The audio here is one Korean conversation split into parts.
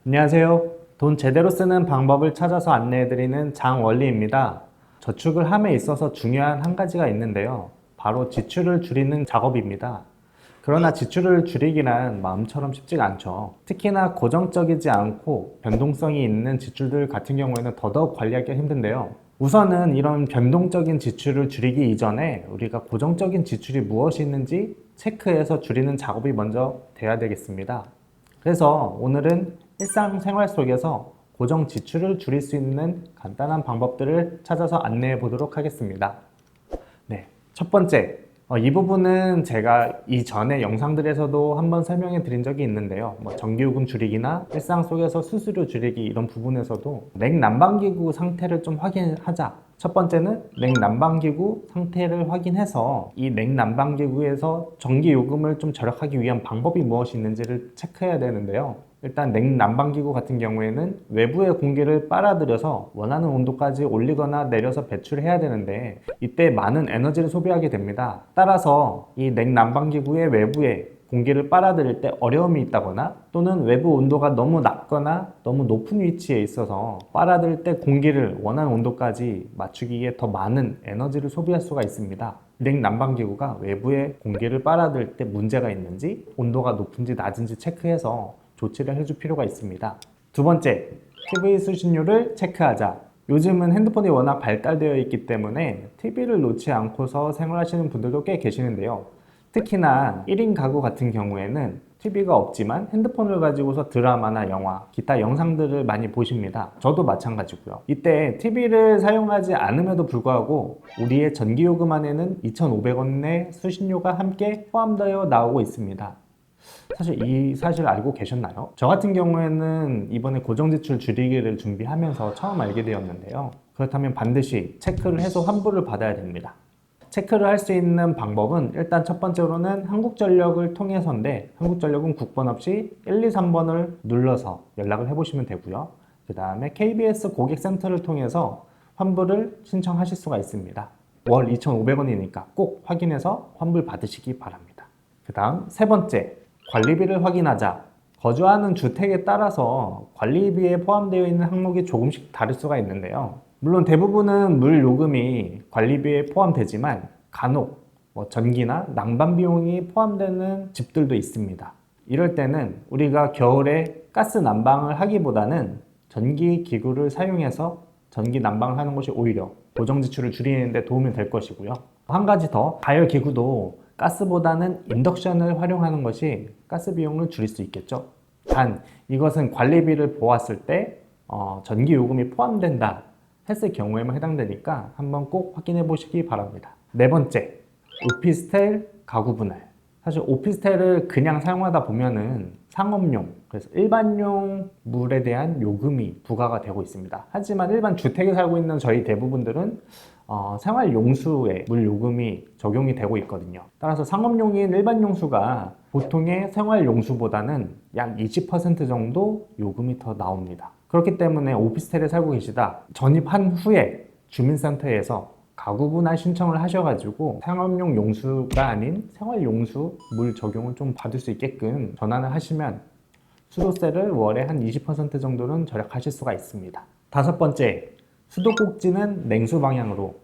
안녕하세요. 돈 제대로 쓰는 방법을 찾아서 안내해드리는 장원리입니다. 저축을 함에 있어서 중요한 한 가지가 있는데요. 바로 지출을 줄이는 작업입니다. 그러나 지출을 줄이기란 마음처럼 쉽지가 않죠. 특히나 고정적이지 않고 변동성이 있는 지출들 같은 경우에는 더더욱 관리하기가 힘든데요. 우선은 이런 변동적인 지출을 줄이기 이전에 우리가 고정적인 지출이 무엇이 있는지 체크해서 줄이는 작업이 먼저 돼야 되겠습니다. 그래서 오늘은 일상생활 속에서 고정 지출을 줄일 수 있는 간단한 방법들을 찾아서 안내해 보도록 하겠습니다. 네, 첫 번째, 이 부분은 제가 이전에 영상들에서도 한번 설명해 드린 적이 있는데요. 전기요금 줄이기나 일상 속에서 수수료 줄이기 이런 부분에서도 냉난방기구 상태를 좀 확인하자. 첫 번째는 냉난방기구 상태를 확인해서 이 냉난방기구에서 전기요금을 좀 절약하기 위한 방법이 무엇이 있는지를 체크해야 되는데요. 일단 냉난방기구 같은 경우에는 외부의 공기를 빨아들여서 원하는 온도까지 올리거나 내려서 배출해야 되는데 이때 많은 에너지를 소비하게 됩니다. 따라서 이 냉난방기구의 외부에 공기를 빨아들일 때 어려움이 있다거나 또는 외부 온도가 너무 낮거나 너무 높은 위치에 있어서 빨아들일 때 공기를 원하는 온도까지 맞추기에 더 많은 에너지를 소비할 수가 있습니다. 냉난방기구가 외부의 공기를 빨아들일 때 문제가 있는지 온도가 높은지 낮은지 체크해서 조치를 해줄 필요가 있습니다. 두 번째, TV 수신료를 체크하자. 요즘은 핸드폰이 워낙 발달되어 있기 때문에 TV를 놓지 않고서 생활하시는 분들도 꽤 계시는데요. 특히나 1인 가구 같은 경우에는 TV가 없지만 핸드폰을 가지고서 드라마나 영화, 기타 영상들을 많이 보십니다. 저도 마찬가지고요. 이때 TV를 사용하지 않음에도 불구하고 우리의 전기요금 안에는 2,500원의 수신료가 함께 포함되어 나오고 있습니다. 사실 이 사실 알고 계셨나요? 저 같은 경우에는 이번에 고정지출 줄이기를 준비하면서 처음 알게 되었는데요. 그렇다면 반드시 체크를 해서 환불을 받아야 됩니다. 체크를 할 수 있는 방법은 일단 첫 번째로는 한국전력을 통해서인데 한국전력은 국번 없이 1, 2, 3번을 눌러서 연락을 해보시면 되고요. 그 다음에 KBS 고객센터를 통해서 환불을 신청하실 수가 있습니다. 월 2,500원이니까 꼭 확인해서 환불 받으시기 바랍니다. 그 다음 세 번째, 관리비를 확인하자. 거주하는 주택에 따라서 관리비에 포함되어 있는 항목이 조금씩 다를 수가 있는데요. 물론 대부분은 물 요금이 관리비에 포함되지만 간혹 전기나 난방 비용이 포함되는 집들도 있습니다. 이럴 때는 우리가 겨울에 가스 난방을 하기보다는 전기 기구를 사용해서 전기 난방을 하는 것이 오히려 고정 지출을 줄이는 데 도움이 될 것이고요. 한 가지 더, 가열 기구도 가스보다는 인덕션을 활용하는 것이 가스 비용을 줄일 수 있겠죠. 단 이것은 관리비를 보았을 때 전기 요금이 포함된다 했을 경우에만 해당되니까 한번 꼭 확인해 보시기 바랍니다. 네 번째, 오피스텔 가구 분할. 사실 오피스텔을 그냥 사용하다 보면은 상업용, 그래서 일반용 물에 대한 요금이 부과가 되고 있습니다. 하지만 일반 주택에 살고 있는 저희 대부분들은 생활용수에 물 요금이 적용이 되고 있거든요. 따라서 상업용인 일반 용수가 보통의 생활용수보다는 약 20% 정도 요금이 더 나옵니다. 그렇기 때문에 오피스텔에 살고 계시다 전입한 후에 주민센터에서 가구 분할 신청을 하셔가지고 상업용 용수가 아닌 생활용수 물 적용을 좀 받을 수 있게끔 전환을 하시면 수도세를 월에 한 20% 정도는 절약하실 수가 있습니다. 다섯 번째, 수도꼭지는 냉수 방향으로.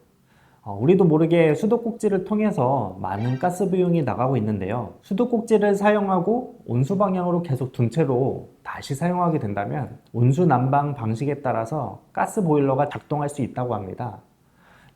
우리도 모르게 수도꼭지를 통해서 많은 가스 비용이 나가고 있는데요. 수도꼭지를 사용하고 온수 방향으로 계속 둔 채로 다시 사용하게 된다면 온수 난방 방식에 따라서 가스 보일러가 작동할 수 있다고 합니다.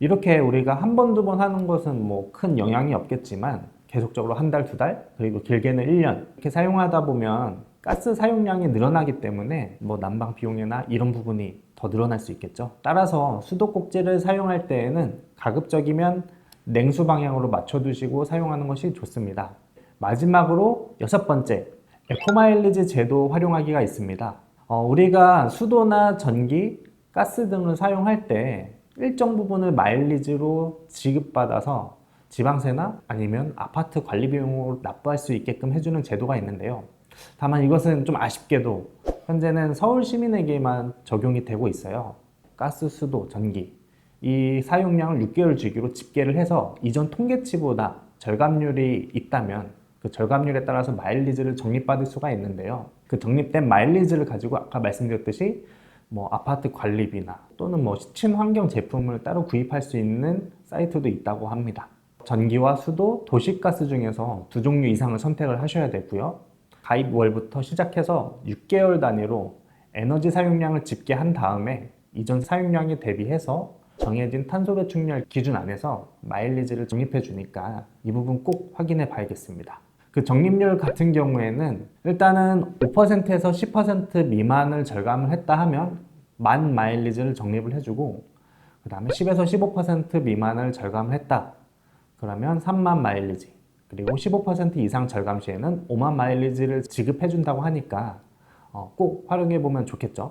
이렇게 우리가 한 번, 두 번 하는 것은 큰 영향이 없겠지만 계속적으로 한 달, 두 달, 그리고 길게는 1년 이렇게 사용하다 보면 가스 사용량이 늘어나기 때문에 난방 비용이나 이런 부분이 더 늘어날 수 있겠죠. 따라서 수도꼭지를 사용할 때에는 가급적이면 냉수 방향으로 맞춰두시고 사용하는 것이 좋습니다. 마지막으로 여섯 번째, 에코마일리지 제도 활용하기가 있습니다. 우리가 수도나 전기, 가스 등을 사용할 때 일정 부분을 마일리지로 지급받아서 지방세나 아니면 아파트 관리 비용으로 납부할 수 있게끔 해주는 제도가 있는데요. 다만 이것은 좀 아쉽게도 현재는 서울 시민에게만 적용이 되고 있어요. 가스, 수도, 전기 이 사용량을 6개월 주기로 집계를 해서 이전 통계치보다 절감률이 있다면 그 절감률에 따라서 마일리지를 적립받을 수가 있는데요. 그 적립된 마일리지를 가지고 아까 말씀드렸듯이 뭐 아파트 관리비나 또는 뭐 친환경 제품을 따로 구입할 수 있는 사이트도 있다고 합니다. 전기와 수도, 도시가스 중에서 두 종류 이상을 선택을 하셔야 되고요. 가입월부터 시작해서 6개월 단위로 에너지 사용량을 집계한 다음에 이전 사용량에 대비해서 정해진 탄소 배출량 기준 안에서 마일리지를 적립해 주니까 이 부분 꼭 확인해 봐야겠습니다. 그 적립률 같은 경우에는 일단은 5%에서 10% 미만을 절감을 했다 하면 만 마일리지를 적립을 해주고, 그 다음에 10에서 15% 미만을 절감을 했다 그러면 3만 마일리지, 그리고 15% 이상 절감 시에는 5만 마일리지를 지급해 준다고 하니까 꼭 활용해 보면 좋겠죠.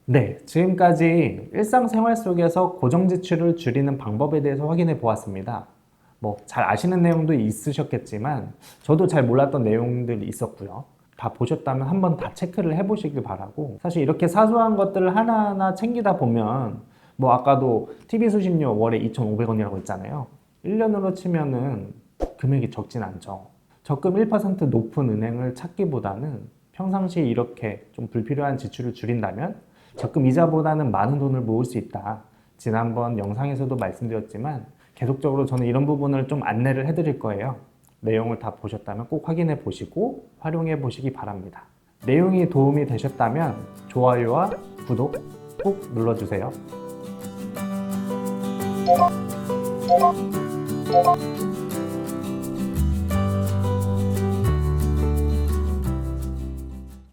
네, 지금까지 일상생활 속에서 고정지출을 줄이는 방법에 대해서 확인해 보았습니다. 뭐 잘 아시는 내용도 있으셨겠지만 저도 잘 몰랐던 내용들이 있었고요. 다 보셨다면 한번 다 체크를 해보시길 바라고, 사실 이렇게 사소한 것들을 하나하나 챙기다 보면 뭐 아까도 TV 수신료 월에 2,500원이라고 했잖아요. 1년으로 치면은 금액이 적진 않죠. 적금 1% 높은 은행을 찾기보다는 평상시에 이렇게 좀 불필요한 지출을 줄인다면 적금 이자보다는 많은 돈을 모을 수 있다. 지난번 영상에서도 말씀드렸지만 계속적으로 저는 이런 부분을 좀 안내를 해드릴 거예요. 내용을 다 보셨다면 꼭 확인해 보시고 활용해 보시기 바랍니다. 내용이 도움이 되셨다면 좋아요와 구독 꼭 눌러주세요.